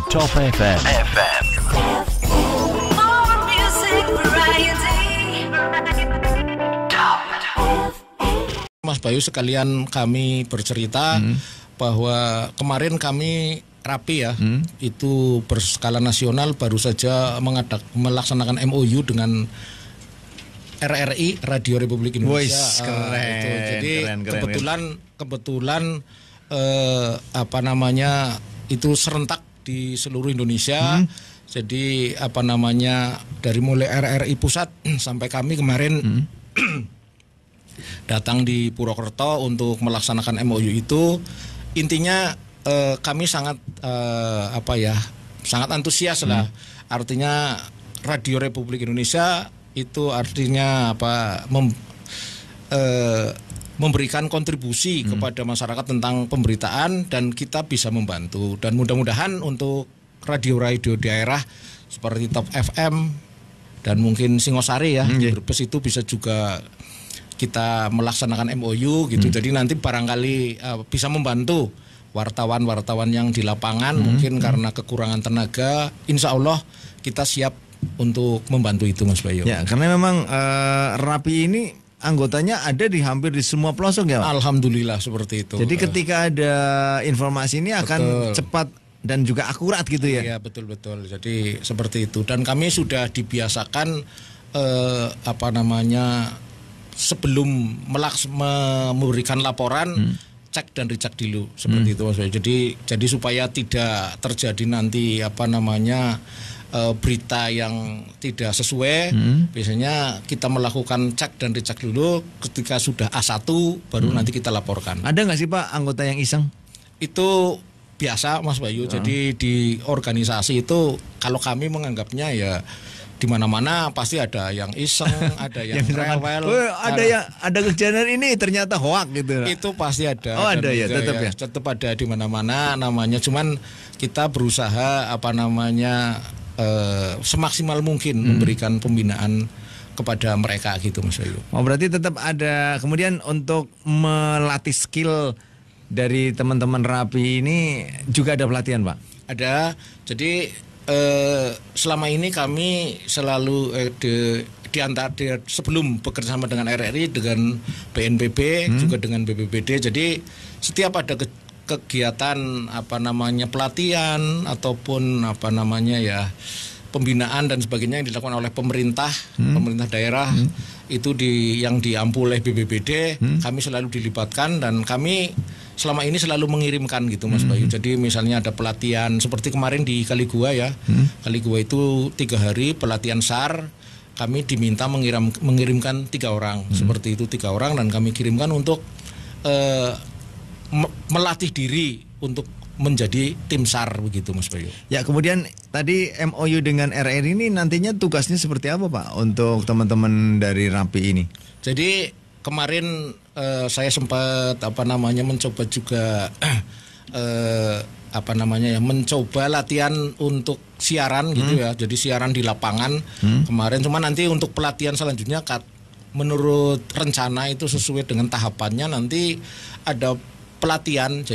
Top FM. More music variety. Top. Mas Bayu sekalian kami bercerita bahwa kemarin kami rapi ya, itu berskala nasional baru saja melaksanakan MOU dengan RRI Radio Republik Indonesia. Wih, keren, Itu. Jadi keren. kebetulan itu serentak di seluruh Indonesia. Jadi dari mulai RRI pusat sampai kami kemarin datang di Purwokerto untuk melaksanakan MOU itu. Intinya kami sangat sangat antusias lah. Artinya Radio Republik Indonesia itu artinya memberikan kontribusi kepada masyarakat tentang pemberitaan, dan kita bisa membantu, dan mudah-mudahan untuk radio-radio daerah seperti Top FM dan mungkin Singosari ya, Brebes itu bisa juga kita melaksanakan MOU gitu. Jadi nanti barangkali bisa membantu wartawan-wartawan yang di lapangan, mungkin karena kekurangan tenaga, insya Allah kita siap untuk membantu itu, Mas Bayu. Ya, karena memang Rapi ini anggotanya ada di hampir di semua pelosok ya, Pak? Alhamdulillah seperti itu. Jadi ketika ada informasi ini akan cepat dan juga akurat gitu ya? Iya, betul-betul. Jadi seperti itu. Dan kami sudah dibiasakan sebelum memberikan laporan, cek dan recheck dulu seperti itu, Mas Bayu. Jadi supaya tidak terjadi nanti berita yang tidak sesuai, biasanya kita melakukan cek dan recheck dulu. Ketika sudah A1 baru nanti kita laporkan. Ada nggak sih Pak anggota yang iseng? Itu biasa, Mas Bayu. Jadi di organisasi itu kalau kami menganggapnya ya di mana-mana pasti ada yang iseng, ada yang rewel, ada kejadian ini ternyata hoak gitu. Itu pasti ada. Oh, ada ya, tetap ya. Tetap ada di mana-mana namanya. Cuman kita berusaha semaksimal mungkin memberikan pembinaan kepada mereka gitu, Mas Bayu. Oh, berarti tetap ada. Kemudian untuk melatih skill dari teman-teman Rapi ini juga ada pelatihan, Pak? Ada. Jadi selama ini kami selalu sebelum bekerja sama dengan RRI, dengan BNPB, juga dengan BPBD. Jadi setiap ada kegiatan pelatihan ataupun pembinaan dan sebagainya yang dilakukan oleh pemerintah daerah, itu yang diampu oleh BPBD, kami selalu dilibatkan, dan kami selama ini selalu mengirimkan gitu, Mas Bayu. Jadi misalnya ada pelatihan seperti kemarin di Kaligua ya, Kaligua itu 3 hari pelatihan SAR, kami diminta mengirimkan 3 orang, seperti itu 3 orang, dan kami kirimkan untuk melatih diri untuk menjadi tim SAR begitu, Mas Bayu. Ya, kemudian tadi MOU dengan RRI ini nantinya tugasnya seperti apa, Pak, untuk teman-teman dari Rapi ini? Jadi kemarin saya sempat mencoba juga mencoba latihan untuk siaran gitu ya. Jadi siaran di lapangan kemarin. Cuma nanti untuk pelatihan selanjutnya menurut rencana itu sesuai dengan tahapannya, nanti ada pelatihan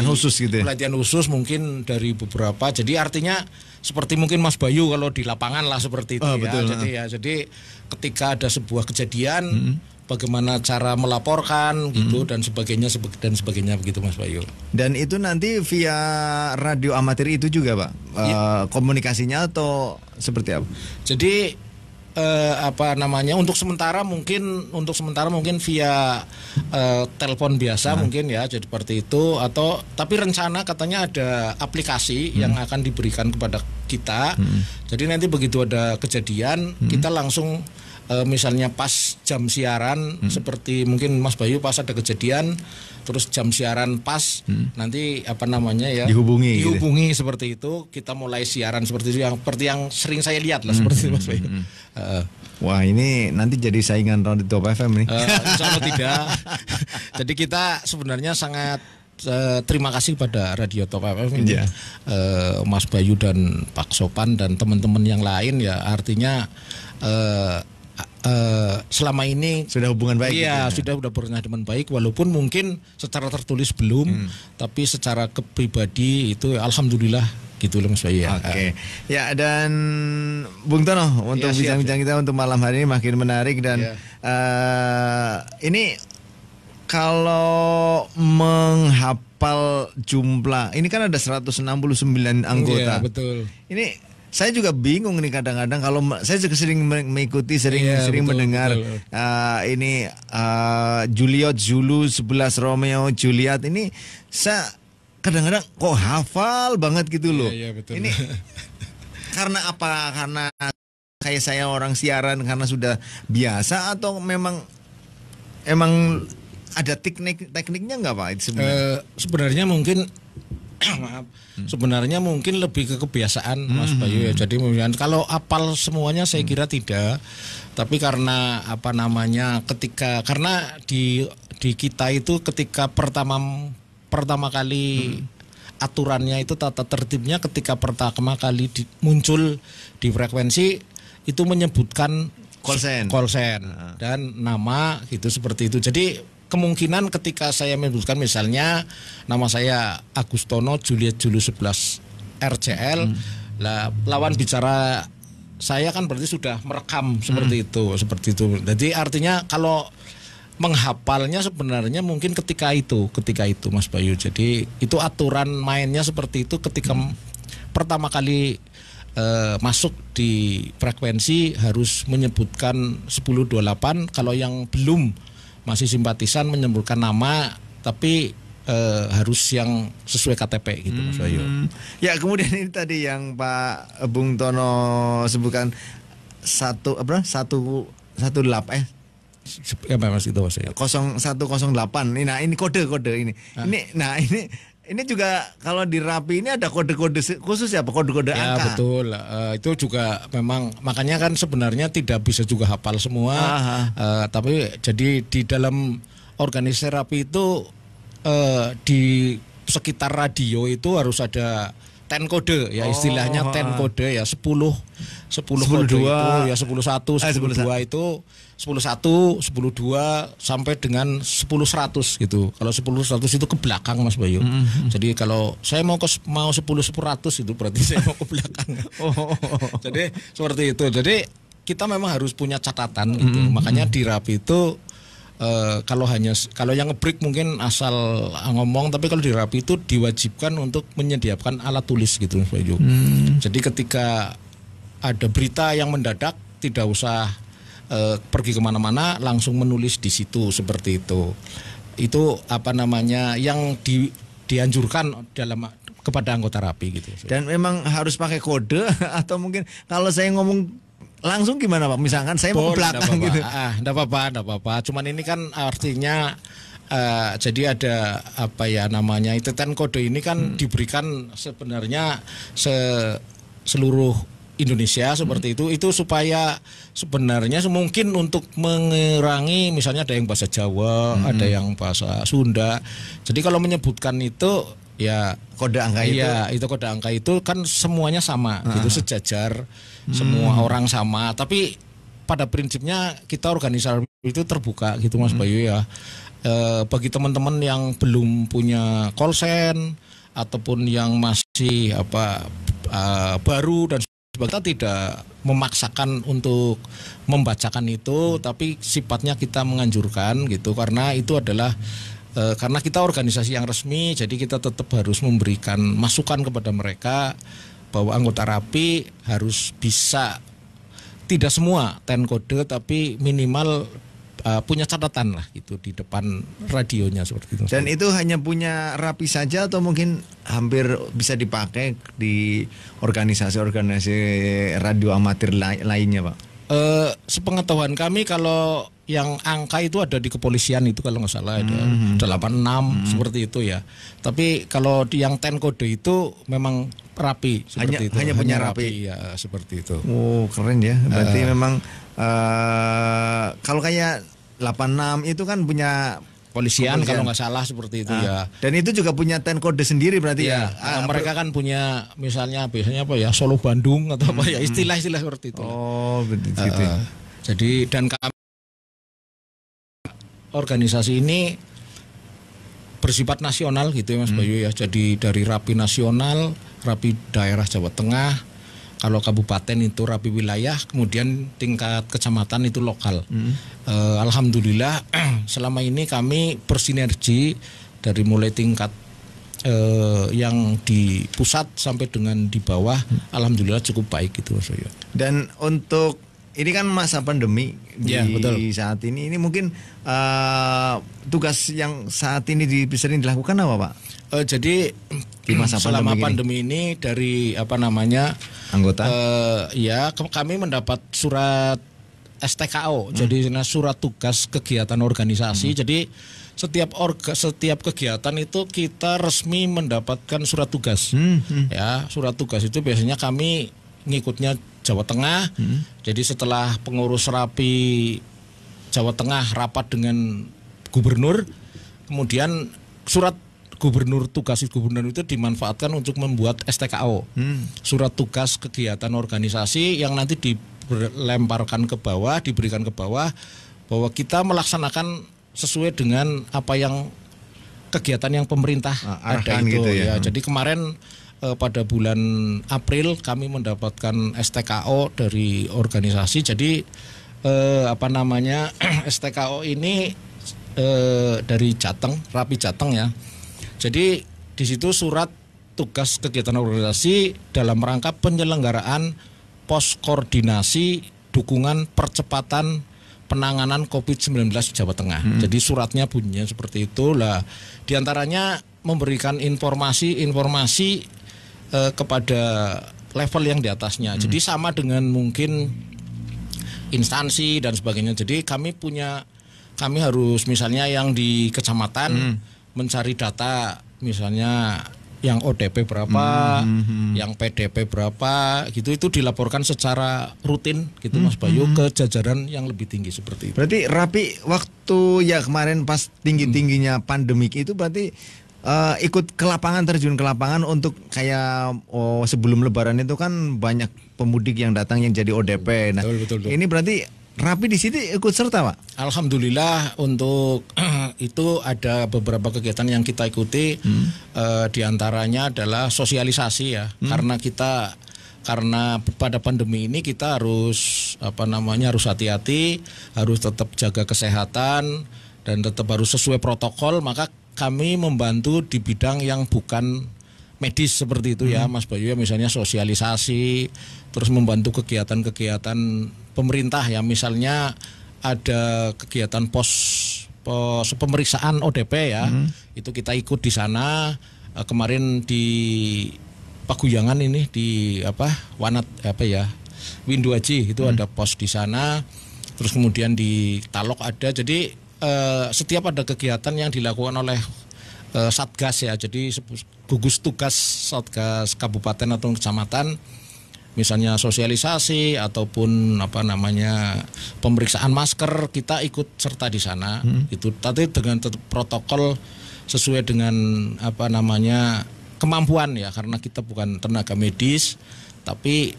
khusus gitu ya? Pelatihan khusus mungkin dari beberapa. Jadi artinya seperti mungkin Mas Bayu kalau di lapangan lah seperti itu ya. Betul. Jadi ketika ada sebuah kejadian, bagaimana cara melaporkan gitu dan sebagainya begitu, Mas Bayu. Dan itu nanti via radio amatir itu juga, Pak? Komunikasinya atau seperti apa? Jadi untuk sementara mungkin via telepon biasa mungkin ya, jadi seperti itu, tapi rencana katanya ada aplikasi yang akan diberikan kepada kita. Jadi nanti begitu ada kejadian, kita langsung misalnya pas jam siaran, seperti mungkin Mas Bayu pas ada kejadian terus jam siaran pas, nanti dihubungi gitu. Seperti itu, kita mulai siaran seperti itu, yang sering saya lihat lah seperti itu, Mas Bayu. Wah, ini nanti jadi saingan Radio Top FM nih. Insya Allah tidak. Jadi kita sebenarnya sangat terima kasih pada Radio Top FM ini, Mas Bayu dan Pak Sopan dan teman-teman yang lain ya. Artinya selama ini Sudah hubungan baik. iya gitu ya? sudah pernah teman baik, walaupun mungkin secara tertulis belum, tapi secara kepribadi itu alhamdulillah gitu loh Mas Bayu ya. Oke. Ya, dan Bung Tono, untuk Ya, siap, bincang-bincang kita untuk malam hari ini makin menarik dan Ya. ini kalau menghafal jumlah, ini kan ada 169 anggota. Iya, betul. Ini saya juga bingung nih kadang-kadang kalau saya juga sering mengikuti, sering Iya, betul, mendengar betul. ini Juliet Zulu 11 Romeo Juliet, ini saya kadang-kadang kok hafal banget gitu loh. Iya, betul. Ini karena apa? Karena kayak saya orang siaran karena sudah biasa, atau memang ada tekniknya nggak Pak itu sebenarnya? Sebenarnya mungkin maaf, sebenarnya mungkin lebih ke kebiasaan Mas Bayu ya. Jadi mungkin kalau apal semuanya saya kira tidak, tapi karena apa namanya karena di kita itu ketika pertama kali aturannya itu tata tertibnya ketika pertama kali muncul di frekuensi itu menyebutkan call sign dan nama gitu, seperti itu. Jadi kemungkinan ketika saya menyebutkan misalnya nama saya Agustono Juliet Julu 11 RCL, lah lawan bicara saya kan berarti sudah merekam seperti itu. Jadi artinya kalau menghafalnya sebenarnya mungkin ketika itu Mas Bayu. Jadi itu aturan mainnya seperti itu ketika pertama kali masuk di frekuensi harus menyebutkan 1028. Kalau yang belum masih simpatisan menyebutkan nama, tapi harus yang sesuai KTP gitu Mas Bayu. Ya, kemudian ini tadi yang Pak Bung Tono sebutkan 118 Ya Mas itu Mas Bayu. 0108. Ini kode ini. Ini juga kalau di Rapi ini ada kode-kode khusus ya, kode-kode Ya angka. betul. Itu juga memang makanya kan sebenarnya tidak bisa juga hafal semua. Tapi jadi di dalam organisasi Rapi itu di sekitar radio itu harus ada 10 kode ya, istilahnya 10 kode ya, 10 kode itu ya, 11 10 2 itu 11 10 2 sampai dengan 10 100 gitu. Kalau 10 100 itu ke belakang Mas Bayu. Jadi kalau saya mau 10 100 itu berarti saya mau ke belakang. Jadi seperti itu. Jadi kita memang harus punya catatan gitu. Makanya di Rapi itu kalau yang nge-break mungkin asal ngomong, tapi kalau di Rapi itu diwajibkan untuk menyediakan alat tulis gitu Mas Bayu. Jadi ketika ada berita yang mendadak tidak usah pergi kemana-mana, langsung menulis di situ seperti itu. Itu apa namanya yang dianjurkan kepada anggota Rapi gitu. Dan memang harus pakai kode atau mungkin kalau saya ngomong langsung gimana Pak? Misalkan saya mau ke belakang gitu. Enggak apa-apa. Cuman ini kan artinya jadi ada apa ya namanya, itu kan kode ini kan diberikan sebenarnya seluruh Indonesia seperti itu supaya sebenarnya mungkin untuk mengurangi misalnya ada yang bahasa Jawa, ada yang bahasa Sunda. Jadi kalau menyebutkan itu ya Kode angka itu kode angka itu kan semuanya sama gitu, sejajar, semua orang sama. Tapi pada prinsipnya kita organisasi itu terbuka gitu Mas Bayu ya. Bagi teman-teman yang belum punya call sign ataupun yang masih baru dan kita tidak memaksakan untuk membacakan itu, tapi sifatnya kita menganjurkan gitu, karena itu adalah karena kita organisasi yang resmi, jadi kita tetap harus memberikan masukan kepada mereka bahwa anggota Rapi harus bisa tidak semua 10 kode, tapi minimal punya catatan lah gitu di depan radionya seperti itu. Dan itu hanya punya Rapi saja atau mungkin hampir bisa dipakai di organisasi-organisasi radio amatir lainnya Pak? Sepengetahuan kami kalau yang angka itu ada di kepolisian itu kalau nggak salah ada 86 seperti itu ya. Tapi kalau yang 10 kode itu memang Rapi seperti itu. Hanya punya Rapi ya, seperti itu. Oh keren ya. Berarti memang kalau kayak 86 itu kan punya Polisian kalau nggak salah seperti itu ya. Dan itu juga punya 10 kode sendiri berarti ya. Mereka kan punya misalnya biasanya apa ya, Solo Bandung atau apa ya, istilah-istilah seperti itu. Oh betul gitu. Jadi dan kami organisasi ini bersifat nasional gitu ya Mas Bayu ya. Jadi dari Rapi Nasional, Rapi Daerah Jawa Tengah, kalau kabupaten itu Rapi Wilayah, kemudian tingkat kecamatan itu lokal. Alhamdulillah selama ini kami bersinergi dari mulai tingkat yang di pusat sampai dengan di bawah, alhamdulillah cukup baik gitu Mas Bayu. Dan untuk ini kan masa pandemi Ya, di betul. saat ini mungkin tugas yang saat ini sering dilakukan apa Pak? Jadi Di masa selama pandemi pandemi ini dari apa namanya Anggota? kami mendapat surat STKO, jadi surat tugas kegiatan organisasi. Jadi setiap kegiatan itu kita resmi mendapatkan surat tugas. Ya, surat tugas itu biasanya kami ngikutnya Jawa Tengah. Jadi setelah pengurus Rapi Jawa Tengah rapat dengan gubernur, kemudian surat tugas gubernur itu dimanfaatkan untuk membuat STKO, surat tugas kegiatan organisasi yang nanti dilemparkan ke bawah, diberikan ke bawah, bahwa kita melaksanakan sesuai dengan apa yang kegiatan yang pemerintah ada arahkan itu gitu ya. Jadi kemarin pada bulan April kami mendapatkan STKO dari organisasi. Jadi STKO ini dari Jateng, Rapi Jateng ya. Jadi di situ surat tugas kegiatan organisasi dalam rangka penyelenggaraan pos koordinasi dukungan percepatan penanganan COVID-19 di Jawa Tengah. Jadi suratnya bunyinya seperti itu lah. Diantaranya memberikan informasi kepada level yang di atasnya. Jadi sama dengan mungkin instansi dan sebagainya. Jadi kami harus misalnya yang di kecamatan mencari data, misalnya yang ODP berapa, yang PDP berapa, gitu itu dilaporkan secara rutin gitu Mas Bayu ke jajaran yang lebih tinggi seperti itu. Berarti Rapi waktu ya kemarin pas tinggi-tingginya pandemik itu berarti ikut ke lapangan, terjun ke lapangan untuk kayak sebelum Lebaran itu kan banyak pemudik yang datang yang jadi ODP. Nah, Betul. ini berarti Rapi di situ ikut serta Pak? Alhamdulillah untuk itu ada beberapa kegiatan yang kita ikuti, diantaranya adalah sosialisasi ya, karena pada pandemi ini kita harus harus hati-hati, harus tetap jaga kesehatan dan tetap harus sesuai protokol, maka kami membantu di bidang yang bukan medis seperti itu ya Mas Bayu ya, misalnya sosialisasi, terus membantu kegiatan-kegiatan pemerintah ya, misalnya ada kegiatan pos pemeriksaan ODP ya, itu kita ikut di sana. Kemarin di Paguyangan ini di Windu Aji itu ada pos di sana, terus kemudian di Talok ada. Jadi setiap ada kegiatan yang dilakukan oleh Satgas ya, jadi gugus tugas Satgas kabupaten atau kecamatan, misalnya sosialisasi ataupun pemeriksaan masker, kita ikut serta di sana. Itu tapi dengan protokol sesuai dengan kemampuan ya, karena kita bukan tenaga medis tapi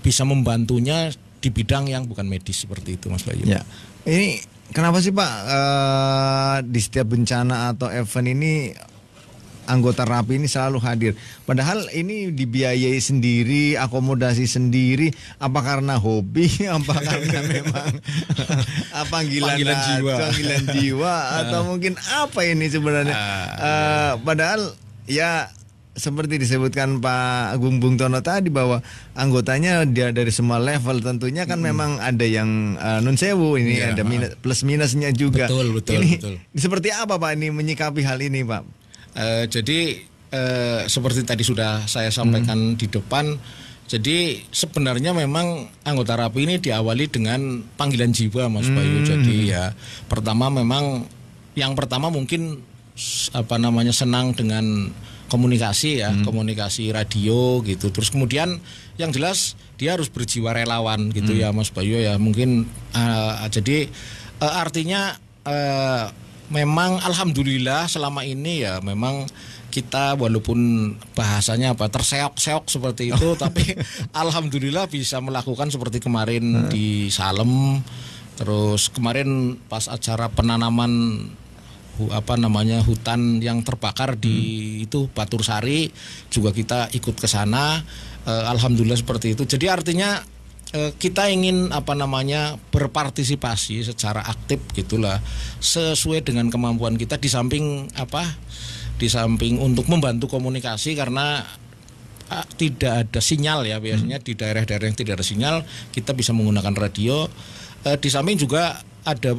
bisa membantunya di bidang yang bukan medis seperti itu Mas Bayu. Ya. Ini kenapa sih Pak di setiap bencana atau event ini anggota Rapi ini selalu hadir? Padahal ini dibiayai sendiri, akomodasi sendiri. Apa karena hobi? Apa karena memang panggilan jiwa? Atau mungkin apa ini sebenarnya? Padahal ya seperti disebutkan Pak Agung Bung Tono tadi bahwa anggotanya dia dari semua level, tentunya kan memang ada yang nun sewu ini ada plus minusnya juga. Betul. Seperti apa Pak ini menyikapi hal ini Pak? Jadi seperti tadi sudah saya sampaikan di depan, jadi sebenarnya memang anggota Rapi ini diawali dengan panggilan jiwa Mas Bayu. Jadi ya yang pertama mungkin senang dengan komunikasi ya, komunikasi radio gitu. Terus kemudian yang jelas dia harus berjiwa relawan gitu ya Mas Bayu ya. Mungkin jadi artinya memang alhamdulillah selama ini ya memang kita walaupun bahasanya terseok-seok seperti itu, tapi alhamdulillah bisa melakukan seperti kemarin di Salem, terus kemarin pas acara penanaman hutan yang terbakar di itu Batur Sari juga kita ikut ke sana, alhamdulillah seperti itu. Jadi artinya kita ingin berpartisipasi secara aktif gitulah, sesuai dengan kemampuan kita, di samping untuk membantu komunikasi karena tidak ada sinyal ya biasanya di daerah-daerah yang tidak ada sinyal kita bisa menggunakan radio. Di samping juga ada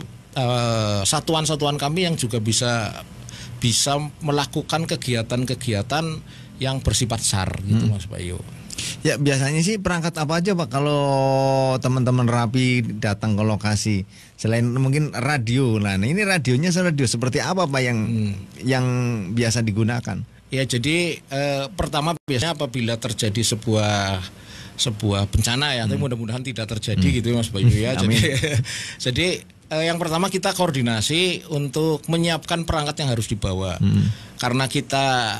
satuan-satuan kami yang juga bisa melakukan kegiatan-kegiatan yang bersifat SAR gitu Mas Bayu. Ya biasanya sih perangkat apa aja Pak kalau teman-teman Rapi datang ke lokasi selain mungkin radio. Nah ini radionya radio seperti apa Pak yang biasa digunakan? Ya jadi pertama biasanya apabila terjadi sebuah bencana ya, tapi mudah-mudahan tidak terjadi gitu Mas Bayu ya. Jadi yang pertama kita koordinasi untuk menyiapkan perangkat yang harus dibawa. Karena kita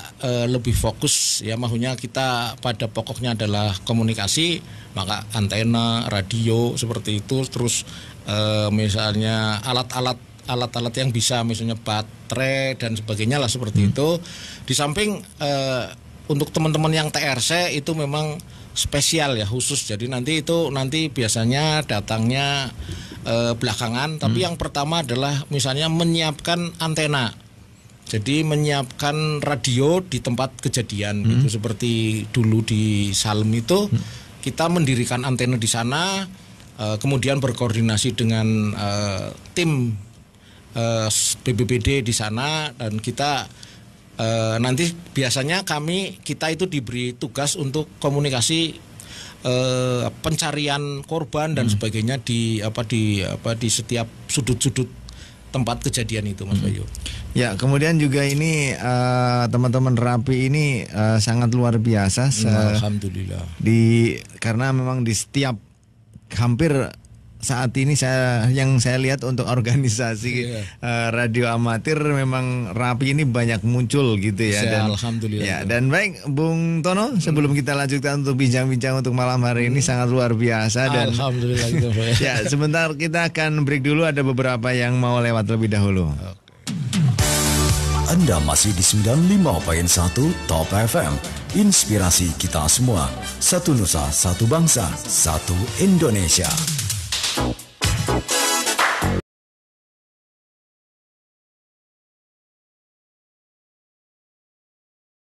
lebih fokus ya, maksudnya kita pada pokoknya adalah komunikasi, maka antena, radio seperti itu, terus misalnya alat-alat yang bisa misalnya baterai dan sebagainya lah seperti itu. Di samping untuk teman-teman yang TRC itu memang spesial ya, khusus. Jadi nanti biasanya datangnya belakangan, tapi yang pertama adalah misalnya menyiapkan antena. Jadi menyiapkan radio di tempat kejadian gitu, seperti dulu di Salem itu kita mendirikan antena di sana, kemudian berkoordinasi dengan tim BPBD di sana, dan kita nanti biasanya kita itu diberi tugas untuk komunikasi pencarian korban dan sebagainya di setiap sudut-sudut tempat kejadian itu Mas Bayu. Ya kemudian juga ini teman-teman Rapi ini sangat luar biasa. Alhamdulillah. Karena memang di setiap hampir saat ini yang saya lihat untuk organisasi radio amatir memang Rapi ini banyak muncul gitu ya. Dan, alhamdulillah. Ya, dan baik Bung Tono, sebelum kita lanjutkan untuk bincang-bincang untuk malam hari ini sangat luar biasa dan alhamdulillah gitu. Ya, sebentar kita akan break dulu, ada beberapa yang mau lewat lebih dahulu. Anda masih di 95.1 Top FM. Inspirasi kita semua. Satu Nusa, satu bangsa, satu Indonesia.